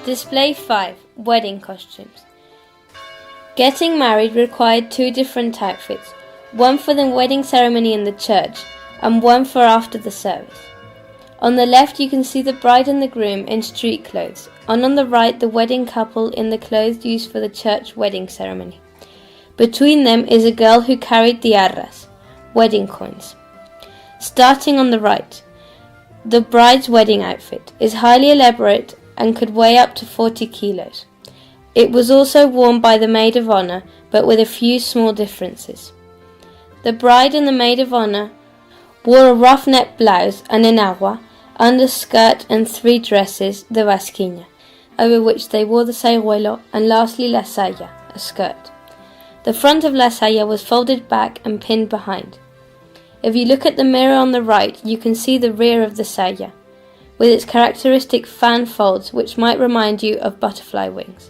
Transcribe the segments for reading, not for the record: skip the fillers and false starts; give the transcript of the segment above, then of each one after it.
Display 5. Wedding costumes. Getting married required 2 different outfits, one for the wedding ceremony in the church and one for after the service. On the left you can see the bride and the groom in street clothes, and on the right the wedding couple in the clothes used for the church wedding ceremony. Between them is a girl who carried diarras, wedding coins. Starting on the right, the bride's wedding outfit is highly elaborate and could weigh up to 40 kilos. It was also worn by the maid of honor, but with a few small differences. The bride and the maid of honor wore a rough net blouse and enagua, underskirt and 3 dresses, the basquiña, over which they wore the saiguelo, and lastly la saya, a skirt. The front of la saya was folded back and pinned behind. If you look at the mirror on the right, you can see the rear of the saya, with its characteristic fan folds which might remind you of butterfly wings.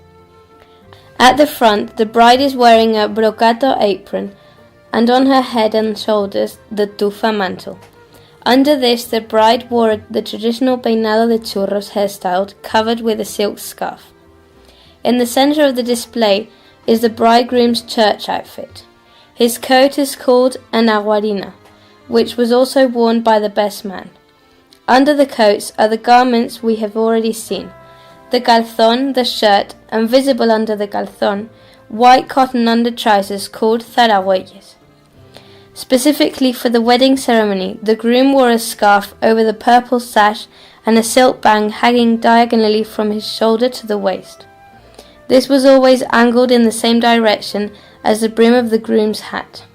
At the front, the bride is wearing a brocato apron, and on her head and shoulders the tufa mantle. Under this, the bride wore the traditional peinado de churros hairstyle covered with a silk scarf. In the center of the display is the bridegroom's church outfit. His coat is called an aguarina, which was also worn by the best man. Under the coats are the garments we have already seen, the calzón, the shirt, and visible under the calzón, white cotton under trousers called zaragüelles. Specifically for the wedding ceremony, the groom wore a scarf over the purple sash and a silk bang hanging diagonally from his shoulder to the waist. This was always angled in the same direction as the brim of the groom's hat.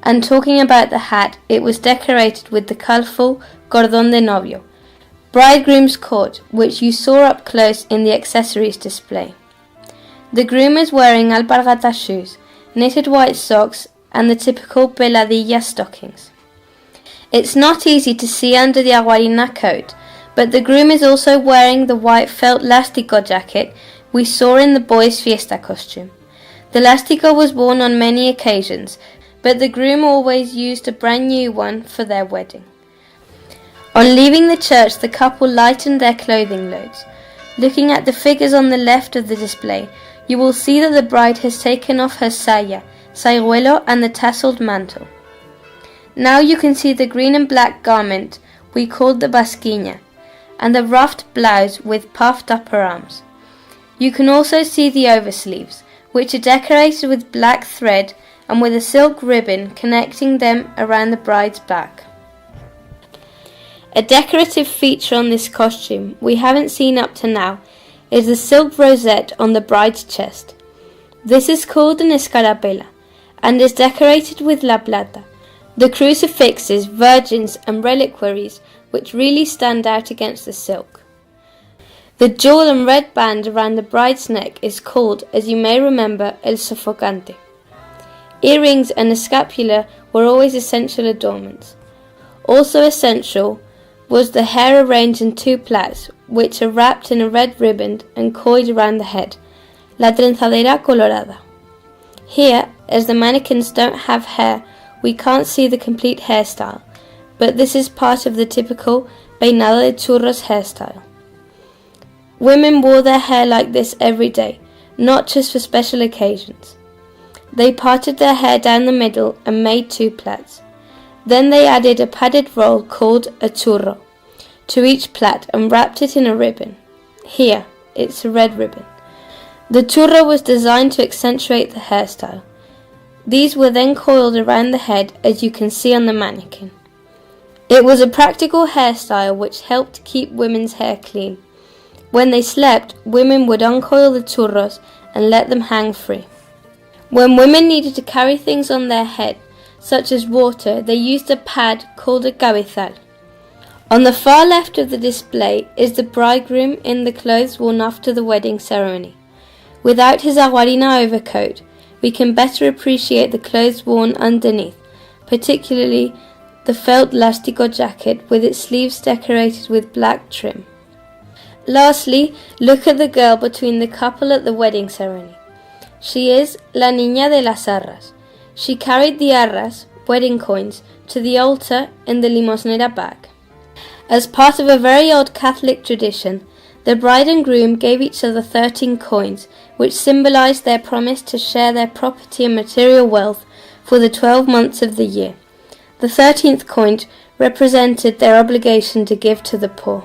And talking about the hat, it was decorated with the colourful cordón de novio, bridegroom's cord, which you saw up close in the accessories display. The groom is wearing alpargata shoes, knitted white socks, and the typical peladilla stockings. It's not easy to see under the aguarina coat, but the groom is also wearing the white felt lástigo jacket we saw in the boys' fiesta costume. The lástigo was worn on many occasions, but the groom always used a brand new one for their wedding. On leaving the church, the couple lightened their clothing loads. Looking at the figures on the left of the display, you will see that the bride has taken off her saya, saiguelo, and the tasselled mantle. Now you can see the green and black garment we called the basquiña, and the ruffed blouse with puffed upper arms. You can also see the oversleeves, which are decorated with black thread and with a silk ribbon connecting them around the bride's back. A decorative feature on this costume we haven't seen up to now is the silk rosette on the bride's chest. This is called an escarapela and is decorated with la plata, the crucifixes, virgins and reliquaries which really stand out against the silk. The jewel and red band around the bride's neck is called, as you may remember, el sofocante. Earrings and a scapula were always essential adornments. Also essential was the hair arranged in 2 plaits, which are wrapped in a red ribbon and coiled around the head, la trenzadera colorada. Here, as the mannequins don't have hair, we can't see the complete hairstyle, but this is part of the typical peinado de churros hairstyle. Women wore their hair like this every day, not just for special occasions. They parted their hair down the middle and made 2 plaits. Then they added a padded roll called a churro to each plait and wrapped it in a ribbon. Here, it's a red ribbon. The churro was designed to accentuate the hairstyle. These were then coiled around the head, as you can see on the mannequin. It was a practical hairstyle which helped keep women's hair clean. When they slept, women would uncoil the churros and let them hang free. When women needed to carry things on their head, such as water, they used a pad called a cabezal. On the far left of the display is the bridegroom in the clothes worn after the wedding ceremony. Without his aguarina overcoat, we can better appreciate the clothes worn underneath, particularly the felt lástigo jacket with its sleeves decorated with black trim. Lastly, look at the girl between the couple at the wedding ceremony. She is la niña de las arras. She carried the arras, wedding coins to the altar in the limosnera bag. As part of a very old Catholic tradition, the bride and groom gave each other 13 coins, which symbolized their promise to share their property and material wealth for the 12 months of the year. The 13th coin represented their obligation to give to the poor.